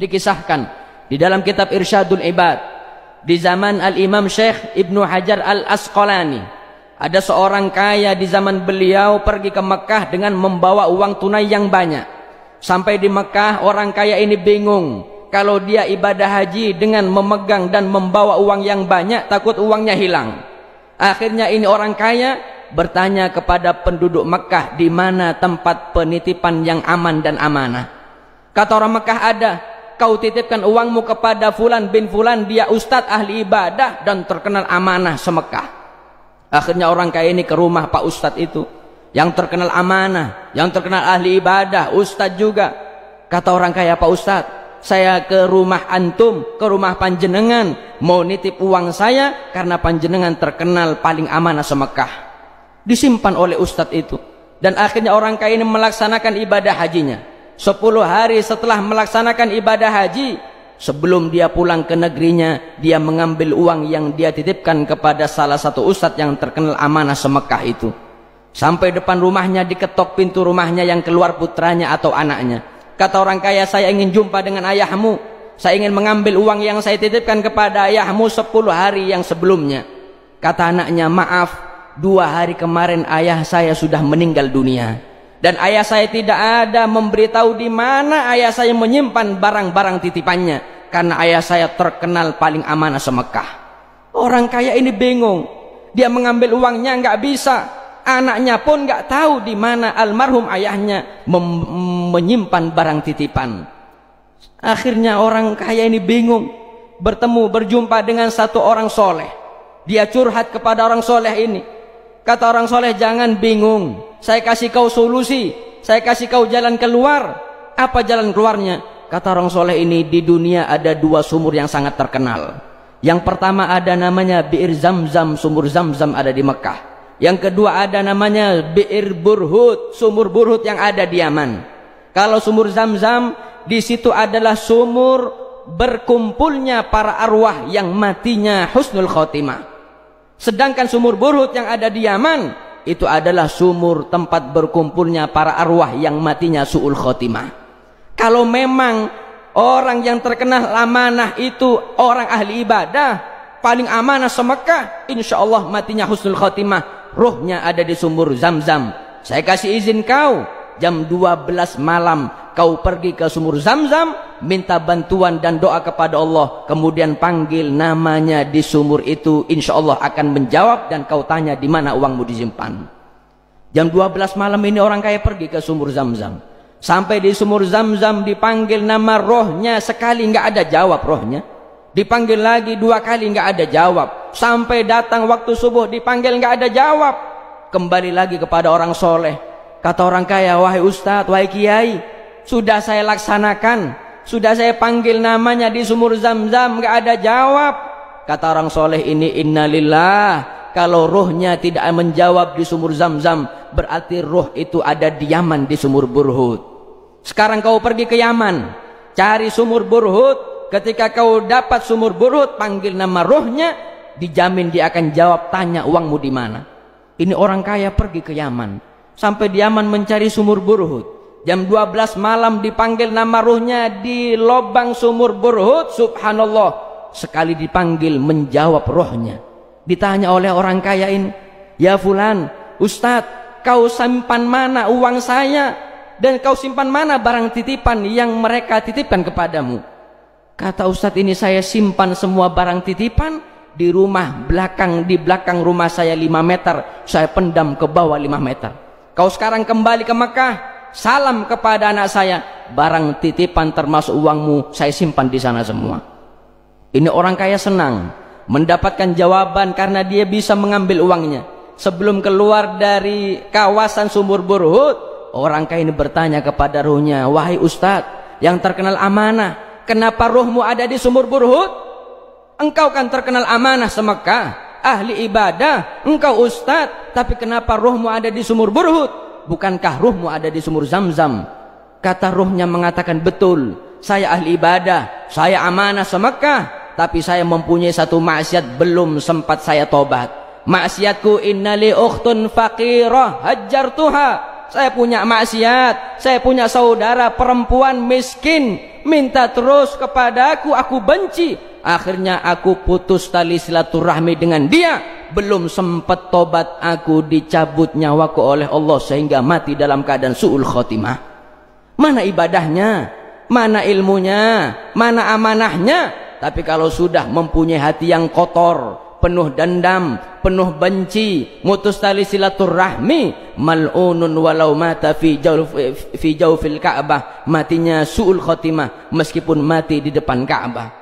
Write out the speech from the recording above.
Dikisahkan di dalam kitab Irsyadul Ibad di zaman Al-Imam Syekh Ibnu Hajar Al-Asqalani, ada seorang kaya di zaman beliau pergi ke Mekah dengan membawa uang tunai yang banyak. Sampai di Mekah, orang kaya ini bingung kalau dia ibadah haji dengan memegang dan membawa uang yang banyak, takut uangnya hilang. Akhirnya ini orang kaya bertanya kepada penduduk Mekah, di mana tempat penitipan yang aman dan amanah. Kata orang Mekah, ada. Kau titipkan uangmu kepada Fulan bin Fulan, dia ustadz ahli ibadah dan terkenal amanah se-Mekah. Akhirnya orang kaya ini ke rumah Pak Ustadz itu, yang terkenal amanah, yang terkenal ahli ibadah, ustadz juga. Kata orang kaya, Pak Ustadz, saya ke rumah antum, ke rumah panjenengan, mau nitip uang saya karena panjenengan terkenal paling amanah se-Mekah. Disimpan oleh ustadz itu. Dan akhirnya orang kaya ini melaksanakan ibadah hajinya. 10 hari setelah melaksanakan ibadah haji, sebelum dia pulang ke negerinya, dia mengambil uang yang dia titipkan kepada salah satu ustadz yang terkenal amanah se-Mekah itu. Sampai depan rumahnya, diketok pintu rumahnya, yang keluar putranya atau anaknya. Kata orang kaya, saya ingin jumpa dengan ayahmu, saya ingin mengambil uang yang saya titipkan kepada ayahmu 10 hari yang sebelumnya. Kata anaknya, maaf, 2 hari kemarin ayah saya sudah meninggal dunia. Dan ayah saya tidak ada memberitahu di mana ayah saya menyimpan barang-barang titipannya, karena ayah saya terkenal paling amanah se-Mekah. Orang kaya ini bingung, dia mengambil uangnya nggak bisa, anaknya pun nggak tahu di mana almarhum ayahnya menyimpan barang titipan. Akhirnya orang kaya ini bingung, berjumpa dengan satu orang soleh. Dia curhat kepada orang soleh ini. Kata orang soleh, jangan bingung, saya kasih kau solusi, saya kasih kau jalan keluar. Apa jalan keluarnya? Kata orang soleh ini, di dunia ada 2 sumur yang sangat terkenal. Yang pertama ada namanya Bi'ir Zamzam, sumur Zamzam ada di Mekah. Yang kedua ada namanya Bi'ir Burhut, sumur Burhut yang ada di Yaman. Kalau sumur Zamzam, di situ adalah sumur berkumpulnya para arwah yang matinya husnul khotimah. Sedangkan sumur Burhut yang ada di Yaman, itu adalah sumur tempat berkumpulnya para arwah yang matinya su'ul khotimah. Kalau memang orang yang terkenal amanah itu orang ahli ibadah, paling amanah se-Mekah, insya Allah matinya husnul khotimah, rohnya ada di sumur Zamzam. Saya kasih izin kau, jam 12 malam kau pergi ke sumur Zamzam, minta bantuan dan doa kepada Allah, kemudian panggil namanya di sumur itu, insya Allah akan menjawab, dan kau tanya di mana uangmu disimpan. Jam 12 malam ini orang kaya pergi ke sumur Zamzam. Sampai di sumur Zamzam, dipanggil nama rohnya, sekali nggak ada jawab rohnya. Dipanggil lagi 2 kali nggak ada jawab. Sampai datang waktu subuh, dipanggil nggak ada jawab. Kembali lagi kepada orang soleh. Kata orang kaya, wahai ustadz, wahai kiai, sudah saya laksanakan, sudah saya panggil namanya di sumur Zamzam, nggak ada jawab. Kata orang soleh ini, innalillah, kalau rohnya tidak menjawab di sumur Zamzam, berarti roh itu ada di Yaman di sumur Burhut. Sekarang kau pergi ke Yaman, cari sumur Burhut. Ketika kau dapat sumur Burhut, panggil nama rohnya, dijamin dia akan jawab, tanya uangmu di mana. Ini orang kaya pergi ke Yaman, sampai di Yaman mencari sumur Burhut. Jam 12 malam dipanggil nama ruhnya di lobang sumur Burhut. Subhanallah, sekali dipanggil menjawab rohnya. Ditanya oleh orang kaya ini, ya fulan, ustadz, kau simpan mana uang saya, dan kau simpan mana barang titipan yang mereka titipkan kepadamu? Kata ustadz ini, saya simpan semua barang titipan di rumah belakang, di belakang rumah saya 5 meter, saya pendam ke bawah 5 meter. Kau sekarang kembali ke Mekah, salam kepada anak saya, barang titipan termasuk uangmu saya simpan di sana semua. Ini orang kaya senang mendapatkan jawaban karena dia bisa mengambil uangnya. Sebelum keluar dari kawasan sumur Burhut, orang kaya ini bertanya kepada ruhnya, wahai ustadz yang terkenal amanah, kenapa ruhmu ada di sumur Burhut? Engkau kan terkenal amanah se-Mekah, ahli ibadah, engkau ustadz, tapi kenapa ruhmu ada di sumur Burhut? Bukankah ruhmu ada di sumur Zamzam? Kata ruhnya mengatakan, betul, saya ahli ibadah, saya amanah se-Mekah, tapi saya mempunyai satu maksiat belum sempat saya tobat. Maksiatku, innali ukhtun faqirah hajjartuha. Saya punya maksiat, saya punya saudara perempuan miskin, minta terus kepadaku, aku benci. Akhirnya aku putus tali silaturahmi dengan dia. Belum sempat tobat, aku dicabut nyawaku oleh Allah sehingga mati dalam keadaan su'ul khotimah. Mana ibadahnya, mana ilmunya, mana amanahnya? Tapi kalau sudah mempunyai hati yang kotor, penuh dendam, penuh benci, mutus tali silaturahmi, mal'unun walau mata fi jawfil Ka'bah, matinya su'ul khotimah meskipun mati di depan Ka'bah.